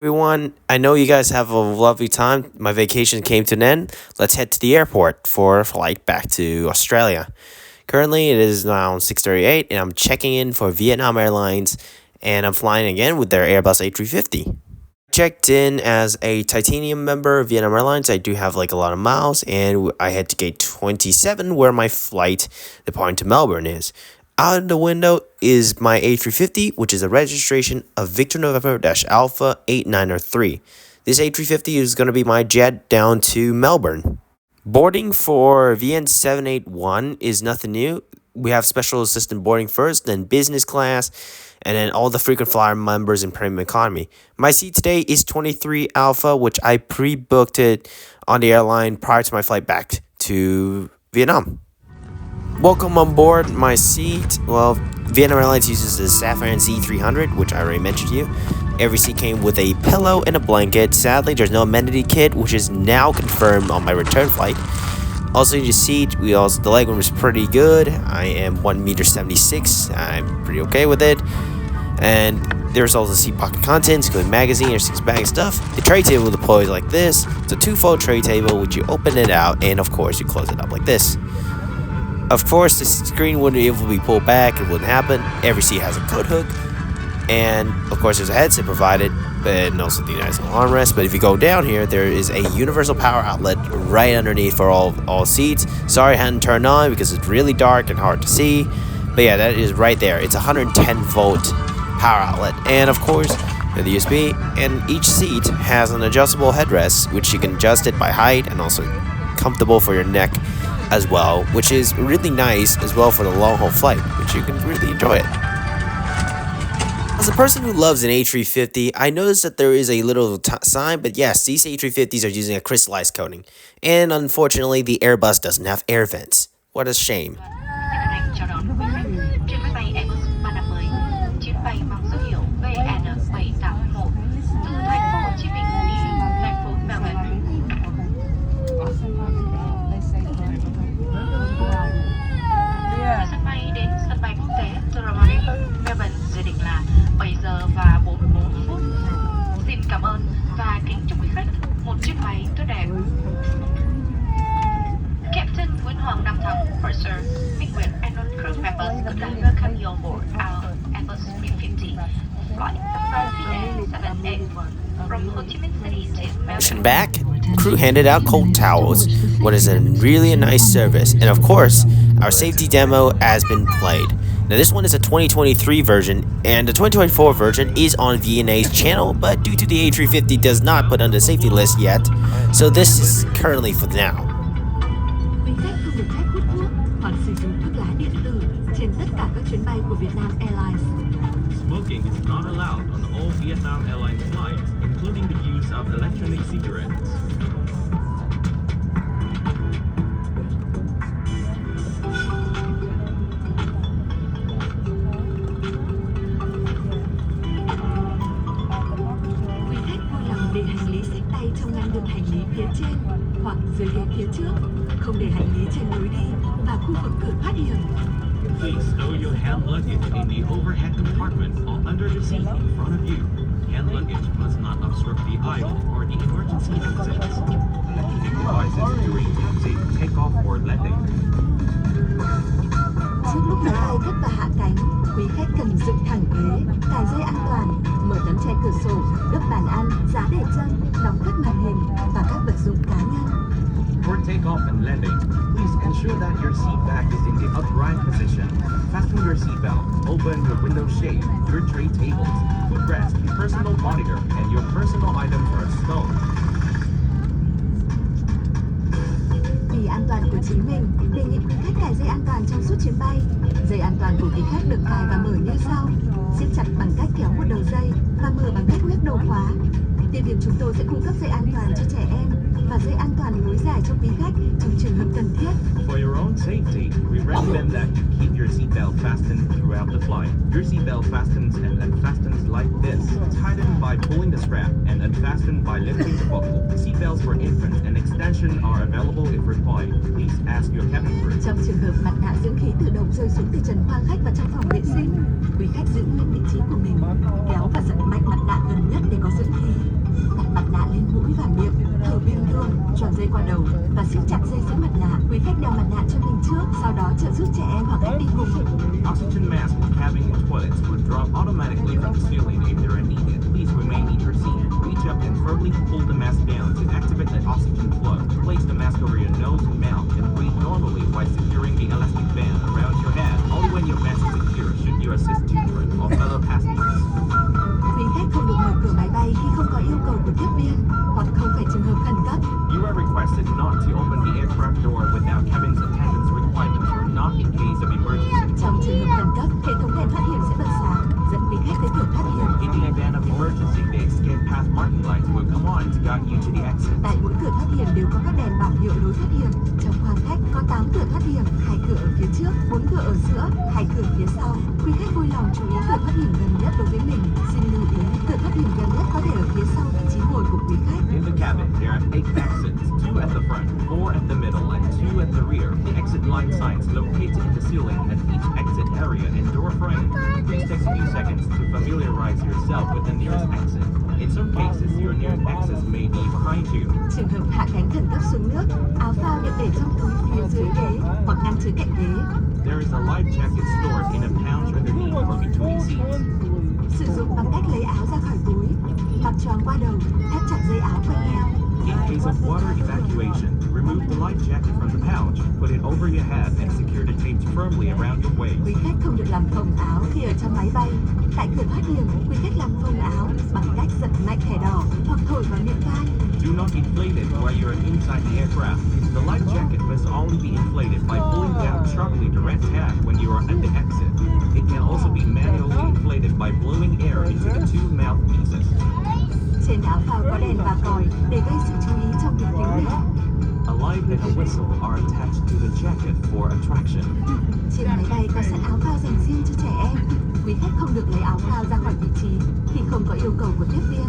Everyone, I know you guys have a lovely time. My vacation came to an end. Let's head to the airport for a flight back to Australia. Currently, it is now 6:38, and I'm checking in for Vietnam Airlines, and I'm flying again with their Airbus A350. Checked in as a titanium member of Vietnam Airlines. I do have like a lot of miles, and I head to gate 27 where my flight departing to Melbourne is. Out the window is my A350, which is a registration of Victor November-Alpha 8903. This A350 is going to be my jet down to Melbourne. Boarding for VN781 is nothing new. We have special assistant boarding first, then business class, and then all the frequent flyer members in premium economy. My seat today is 23 Alpha, which I pre-booked it on the airline prior to my flight back to Vietnam. Welcome on board my seat. Well, Vietnam Airlines uses the Safran Z300, which I already mentioned to you. Every seat came with a pillow and a blanket. Sadly, there's no amenity kit, which is now confirmed on my return flight. Also, your seat, the legroom is pretty good. I am 1.76 m. I'm pretty okay with it. And there's also seat pocket contents, including magazine or 6-bag stuff. The tray table deploys like this. It's a 2-fold tray table, which you open it out, and of course, you close it up like this. Of course, the screen wouldn't be able to be pulled back. It wouldn't happen. Every seat has a coat hook. And, of course, there's a headset provided, and also the nice little armrest. But if you go down here, there is a universal power outlet right underneath for all seats. Sorry it hadn't turned on because it's really dark and hard to see. But yeah, that is right there. It's a 110-volt power outlet. And, of course, the USB. And each seat has an adjustable headrest, which you can adjust it by height and also comfortable for your neck as well, which is really nice as well for the long-haul flight, which you can really enjoy it. As a person who loves an A350, I noticed that there is a little sign, but yes, these A350s are using a crystallized coating. And unfortunately, the Airbus doesn't have air vents. What a shame. Cảm ơn và kính chúc quý khách một chuyến bay tốt đẹp. Captain Nguyễn Hoàng Nam Thắng, Purser, Minh Nguyệt, and all crew members would like to welcome you on board our Airbus A350 flight VN781 from Ho Chi Minh City to Melbourne. Back, crew handed out cold towels, what is a really nice service, and of course, our safety demo has been played. Now this one is a 2023 version, and the 2024 version is on VNA's channel, but due to the A350 does not put on the safety list yet, so this is currently for now. Quý khách không được phép hút thuốc hoặc sử dụng thuốc lá điện tử trên tất cả các chuyến bay của Vietnam Airlines. Smoking is not allowed on all Vietnam Airlines flights, including the use of electronic cigarettes. Để hành lý xách tay trong ngăn đựng hành lý phía trên hoặc dưới ghế phía trước, không để hành lý trên lối đi và khu vực cửa thoát hiểm. Please stow your hand luggage in the overhead compartment or under the seat in front of you. Hand luggage must not obstruct the aisle or the emergency exits. Lifting devices during safe takeoff or landing. Trước lúc máy bay cất và hạ cánh, quý khách cần dựng thẳng ghế, cài dây an toàn, mở tấm che cửa sổ, đắp bàn ăn, giá để chân, đóng các màn hình và các vật dụng cá nhân. For takeoff and landing, please ensure that your seat back is in the upright position. Fasten your seatbelt, open your window shade, your tray tables, footrest, personal monitor, and your personal items are stowed. Vì an toàn của chính mình, đề nghị quý khách cài dây an toàn trong suốt chuyến bay. Dây an toàn của quý khách được cài và mở như sau: siết chặt bằng cách kéo một đầu dây và mở bằng cách nhấc đầu khóa. Tiếp viên chúng tôi sẽ cung cấp dây an toàn cho trẻ em và dây an toàn nối dài cho quý khách trong trường hợp cần thiết. For your own safety, we recommend that you keep your seatbelt fastened throughout the flight. Your seatbelt fastens and unfastens like this, tightened by pulling the strap and unfastened by lifting the buckle. Seatbelts for infants and extension are available if required. Please ask your cabin crew. Trong trường hợp mặt nạ dưỡng khí tự động rơi xuống từ trần khoang khách và trong phòng vệ sinh, quý khách giữ nguyên vị trí của mình, kéo và giật mạnh mặt nạ gần nhất để có dưỡng khí. Đặt mặt nạ lên mũi và miệng, thở biên gương, tròn dây qua đầu và siết chặt dây giữ mặt nạ. Quý khách đeo mặt nạ cho mình trước, sau đó trợ giúp trẻ em hoặc khách đi cùng. Oxygen masks for cabin and toilets will drop automatically from the ceiling if they are needed. Please remain in your seat. Reach up and firmly pull the mask down to activate the oxygen flow. Place the mask over your nose and mouth and breathe normally while securing the elastic band around your head. Only when your mask is secure should you assist children or fellow passengers. Quý khách không được mở cửa máy bay khi không có yêu cầu của tiếp viên hoặc không phải trường hợp khẩn cấp. You are requested not to open the aircraft door without cabin's attendance requirements or not in case of emergency. Trong trường hợp khẩn cấp, hệ thống đèn thoát hiểm sẽ bật sáng, dẫn quý khách tới cửa thoát hiểm. In the event of emergency, the escape path marking lights will come on to guide you to the exit. Tại mỗi cửa thoát hiểm đều có các đèn bảng hiệu lối thoát hiểm. Trong khoang khách có 8 cửa thoát hiểm, 2 cửa ở phía trước, 4 cửa ở giữa, 2 cửa phía sau. Quý khách vui lòng chú ý cửa thoát hiểm gần nhất đối với mình. Xin lưu ý, cửa thoát hiểm gần nhất có thể ở phía sau vị trí ngồi của quý khách. In the cabin, there are 8 exits, 2 at the front, 4 at the middle, and 2 at the rear. The exit line signs located in the ceiling at each exit area and door frame. Please take a few seconds to familiarize yourself with the nearest exit. In some cases, your nearest exit may be behind you. Trường hợp hạ cánh khẩn cấp xuống nước, áo phao được để trong túi phía dưới ghế hoặc ngăn chứa cạnh ghế. There is a life jacket stored in a pouch underneath or between seats. Sử dụng bằng cách lấy áo ra khỏi túi, mặc tròn qua đầu, thắt chặt dây áo quanh eo. In case of water evacuation, remove the life jacket from the pouch, put it over your head, and secure the tapes firmly around your waist. Quý khách không được làm phồng áo khi ở trong máy bay. Tại cửa thoát hiểm, quý khách làm phồng áo bằng cách giật mạnh thẻ đỏ hoặc thổi vào miệng vai. Do not inflate it while you are inside the aircraft. The life jacket must only be inflated by pulling down sharply the red tab when you are at the exit. It can also be manually inflated by blowing air into the two mouthpieces. Trên áo phao có đèn và còi để gây sự chú ý trong việc tính đèn. A light and a whistle are attached to the jacket for attraction. Trên máy bay có sẵn áo phao dành riêng cho trẻ em. Quý khách không được lấy áo phao ra khỏi vị trí khi không có yêu cầu của tiếp viên.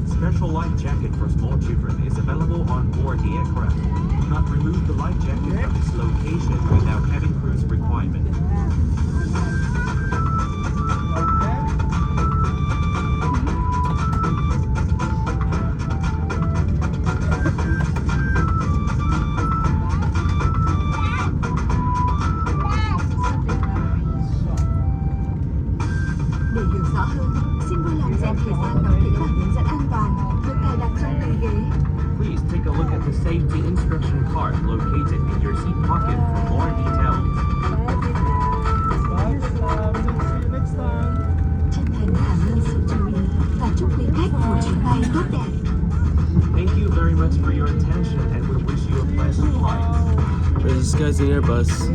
Special life jacket for small children is available on board the aircraft. Do not remove the life jacket from its location without cabin crew's requirement. Để hiểu rõ hơn, xin vui lòng dành thời gian đọc kỹ bản hướng dẫn an toàn được cài đặt trong túi ghế. Please take a look at the safety instruction card located in your seat pocket for more details. Chân thành cảm ơn sự chú ý và chúc quý khách một chuyến bay tốt đẹp. Thank you very much for your attention and we wish you a pleasant flight. This guy's an Airbus.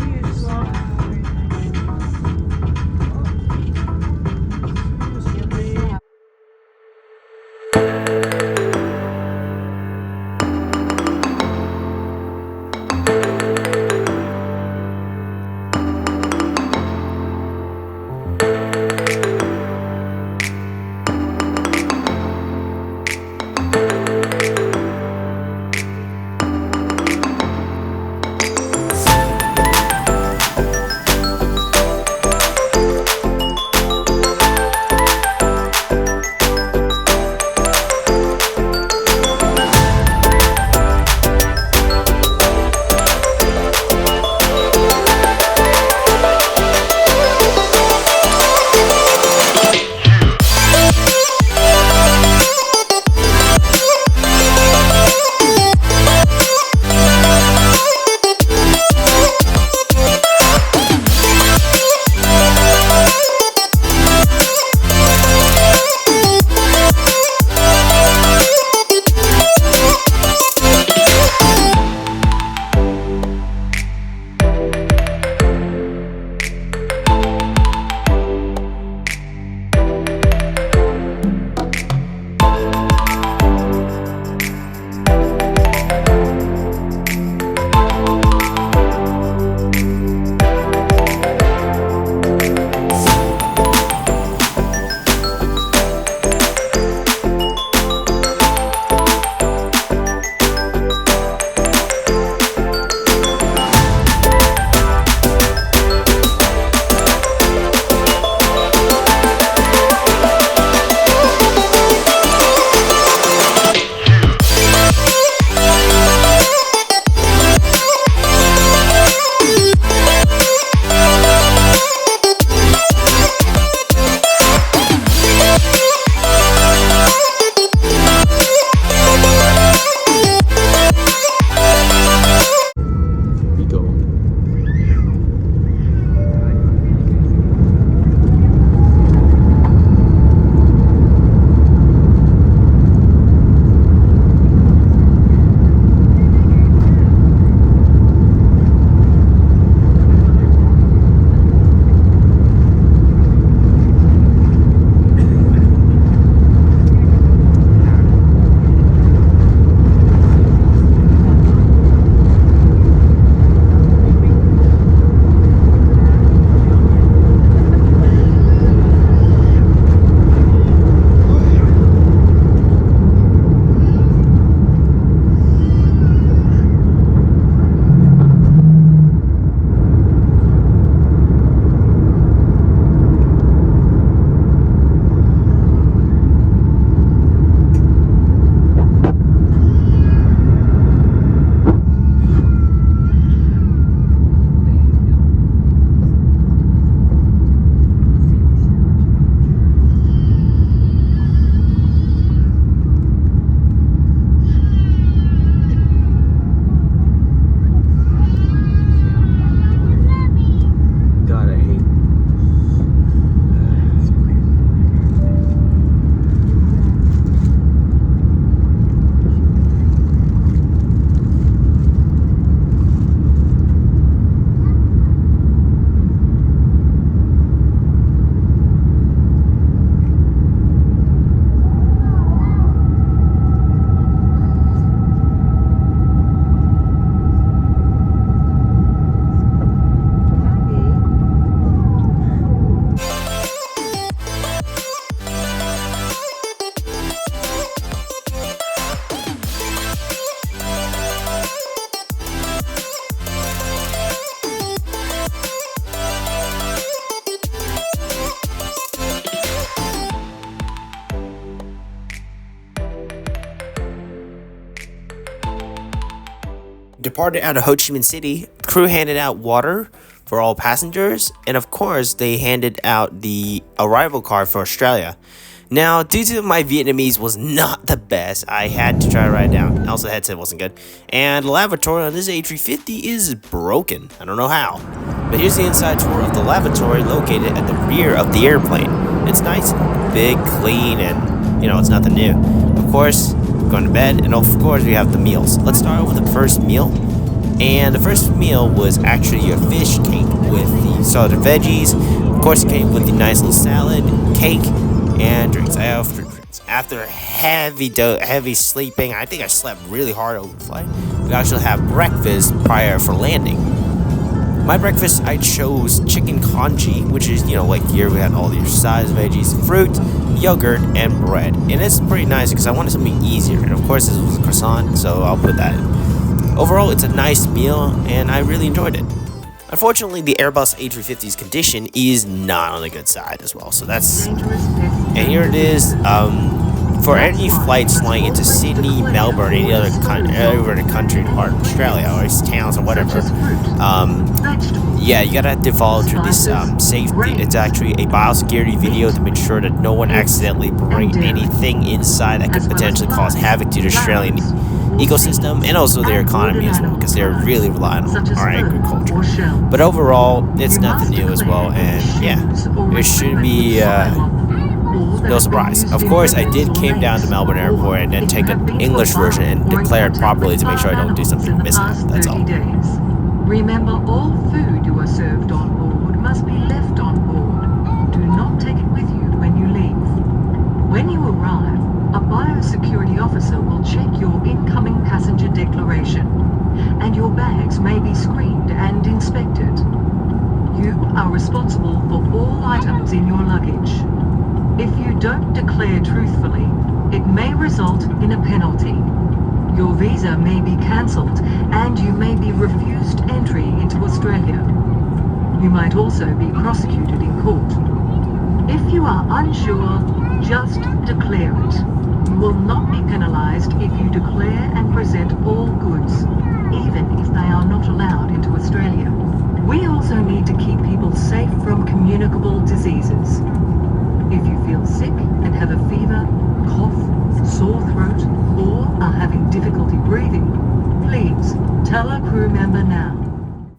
Departed out of Ho Chi Minh City, the crew handed out water for all passengers, and of course, they handed out the arrival card for Australia. Now, due to my Vietnamese was not the best, I had to try to write it down. Also, the headset wasn't good. And the lavatory on this A350 is broken. I don't know how. But here's the inside tour of the lavatory located at the rear of the airplane. It's nice, big, clean, and, it's nothing new. Of course, going to bed, and of course, we have the meals. Let's start with the first meal. And the first meal was actually a fish cake with the salted veggies. Of course, it came with the nice little salad, cake, and drinks. I have fruit drinks. After heavy sleeping, I think I slept really hard over the flight. We actually have breakfast prior for landing. My breakfast, I chose chicken congee, which is, like here we had all your sides, veggies, fruit, yogurt, and bread. And it's pretty nice because I wanted something easier. And of course, this was a croissant, so I'll put that in. Overall, it's a nice meal, and I really enjoyed it. Unfortunately, the Airbus A350's condition is not on the good side as well. So that's... And here it is. For any flights flying into Sydney, Melbourne, any other over the country, part of Australia, or towns or whatever, you gotta have to follow through this safety. It's actually a biosecurity video to make sure that no one accidentally bring anything inside that could potentially cause havoc to the Australian ecosystem and also their economy as well, because they're really reliant on our agriculture. But overall, it's nothing new as well, and it should be no surprise. Of course, I did came down to Melbourne Airport and then take an English version and declare it properly to make sure I don't do something mishap. That's all. Remember, all food you are served on board must be left on board. Do not take it with you when you leave. When you arrive, a biosecurity officer will check your incoming passenger declaration, and your bags may be screened and inspected. You are responsible for all items in your luggage. If you don't declare truthfully, it may result in a penalty. Your visa may be cancelled and you may be refused entry into Australia. You might also be prosecuted in court. If you are unsure, just declare it. You will not be penalised if you declare and present all goods, even if they are not allowed into Australia. We also need to keep people safe from communicable diseases. If you feel sick and have a fever, cough, sore throat, or are having difficulty breathing, please tell a crew member now.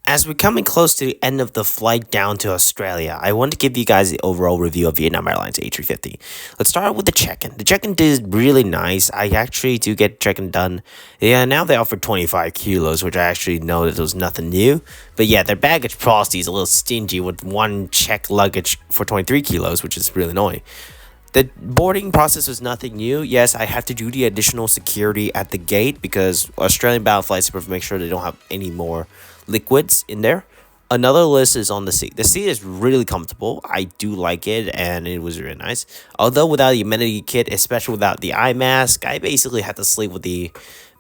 As we're coming close to the end of the flight down to Australia, I want to give you guys the overall review of Vietnam Airlines A350. Let's start with the check-in. The check-in is really nice. I actually do get check-in done. Yeah, now they offer 25 kilos, which I actually know that was nothing new. But yeah, their baggage policy is a little stingy with one check luggage for 23 kilos, which is really annoying. The boarding process was nothing new. Yes, I have to do the additional security at the gate because Australian bound flights make sure they don't have any more liquids in there. Another list is on the seat. The seat is really comfortable. I do like it, and it was really nice. Although without the amenity kit, especially without the eye mask, I basically had to sleep with the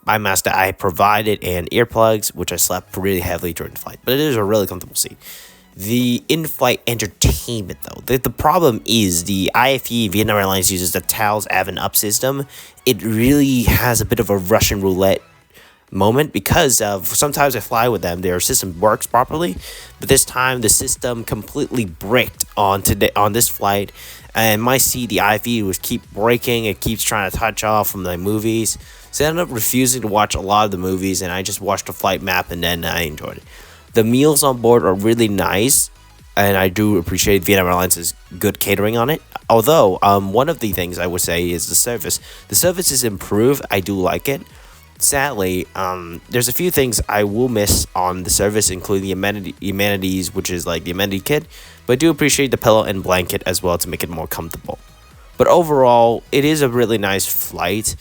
eye mask that I provided and earplugs, which I slept really heavily during the flight. But it is a really comfortable seat. The in-flight entertainment, though. The problem is the IFE Vietnam Airlines uses the Taos Avon Up system. It really has a bit of a Russian roulette moment because of sometimes I fly with them, their system works properly, but this time the system completely bricked on this flight, and my seat, the IFE, was keep breaking. It keeps trying to touch off from the movies, so I ended up refusing to watch a lot of the movies, and I just watched the flight map, and then I enjoyed it. The meals on board are really nice, and I do appreciate Vietnam Airlines' good catering on it. Although, one of the things I would say is the service. The service is improved. I do like it. Sadly, there's a few things I will miss on the service, including the amenities, which is like the amenity kit. But I do appreciate the pillow and blanket as well to make it more comfortable. But overall, it is a really nice flight.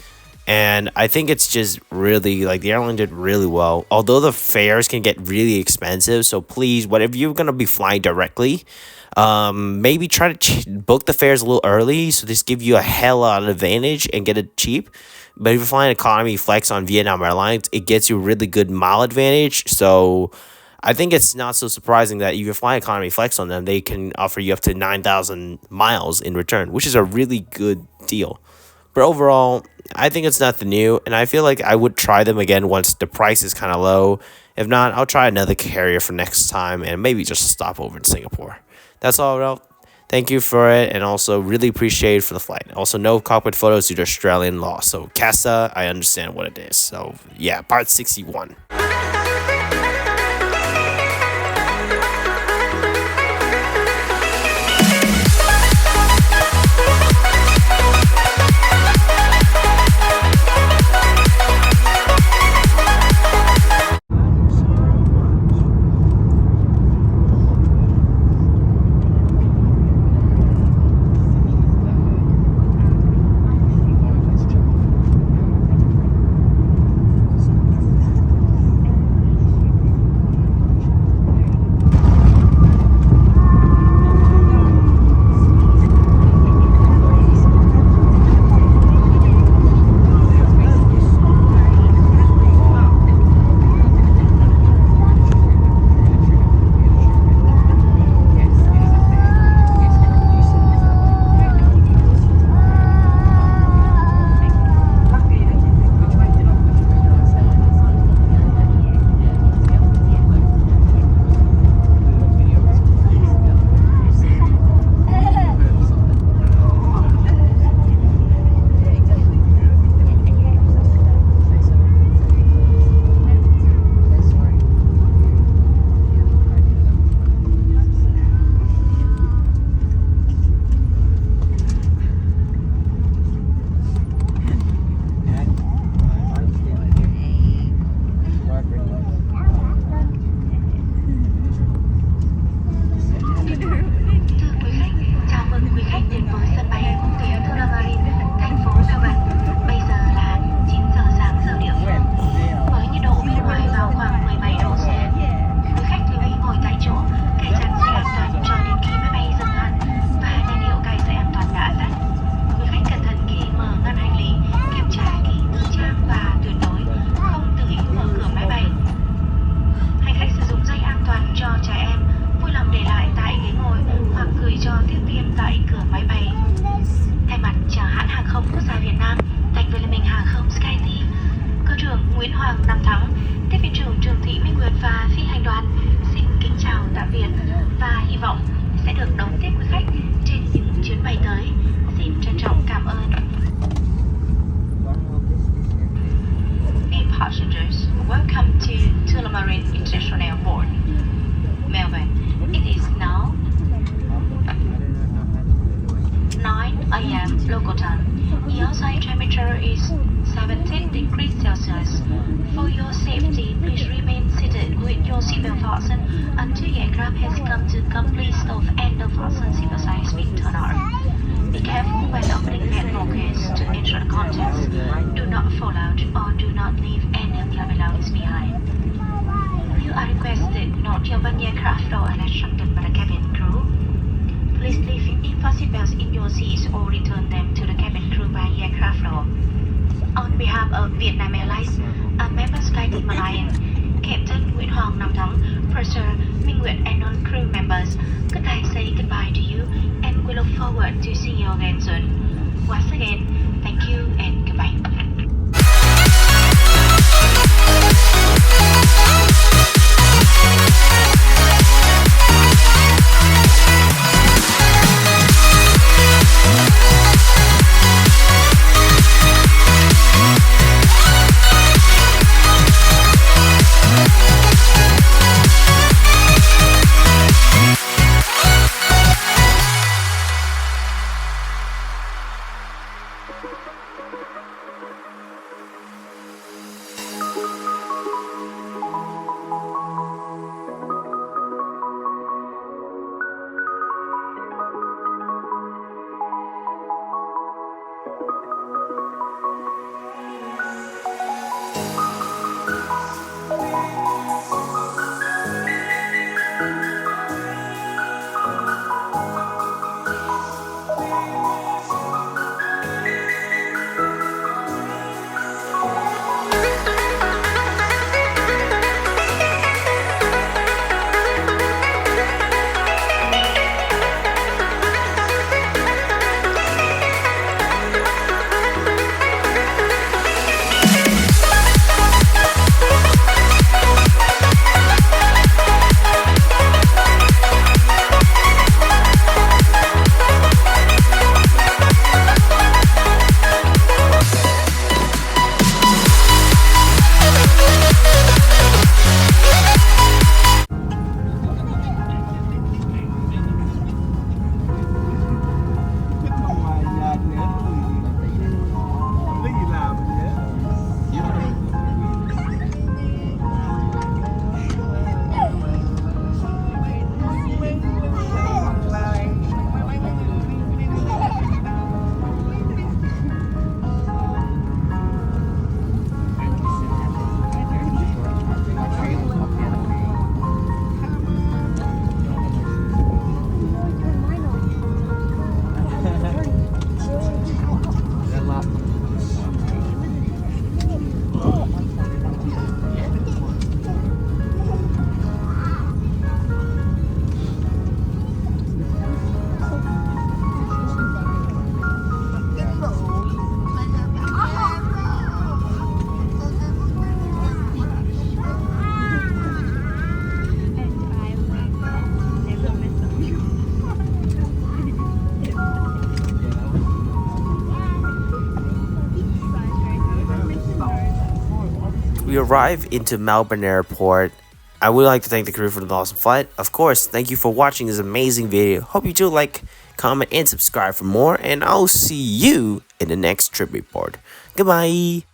And I think it's just really, like, the airline did really well. Although the fares can get really expensive, so please, whatever you're going to be flying directly, maybe try to book the fares a little early, so this give you a hell lot of advantage and get it cheap. But if you're flying economy flex on Vietnam Airlines, it gets you really good mile advantage. So I think it's not so surprising that if you're flying economy flex on them, they can offer you up to 9,000 miles in return, which is a really good deal. But overall, I think it's nothing new, and I feel like I would try them again once the price is kind of low. If not, I'll try another carrier for next time and maybe just stop over in Singapore. That's all, Ralph. Thank you for it, and also really appreciate it for the flight. Also, no cockpit photos due to Australian law. So, CASA, I understand what it is. So, yeah, part 61. Passengers, welcome to Tullamarine International Airport, Melbourne. It is now 9 a.m. local time. The outside temperature is 17 degrees Celsius. For your safety, please remain seated with your seatbelt fastened until the aircraft has come to complete stop and the fasten seatbelt sign has been turned on. Be careful when opening the case to ensure the contents. Do not fall out or do not leave any of your belongings behind. You are requested not to open the aircraft door unless instructed by the cabin crew. Please leave info seatbelts in your seats or return them to the cabin crew by the aircraft door. On behalf of Vietnam Airlines, a member SkyTeam Alliance, Captain Nguyễn Hoàng Nam Thắng, Purser Minh Nguyệt and all crew members, good night, say goodbye to you and we look forward to seeing you again soon. Once again, thank you and goodbye. we arrive into Melbourne Airport. I would like to thank the crew for the awesome flight. Of course, thank you for watching this amazing video. Hope you do like, comment, and subscribe for more. And I'll see you in the next trip report. Goodbye.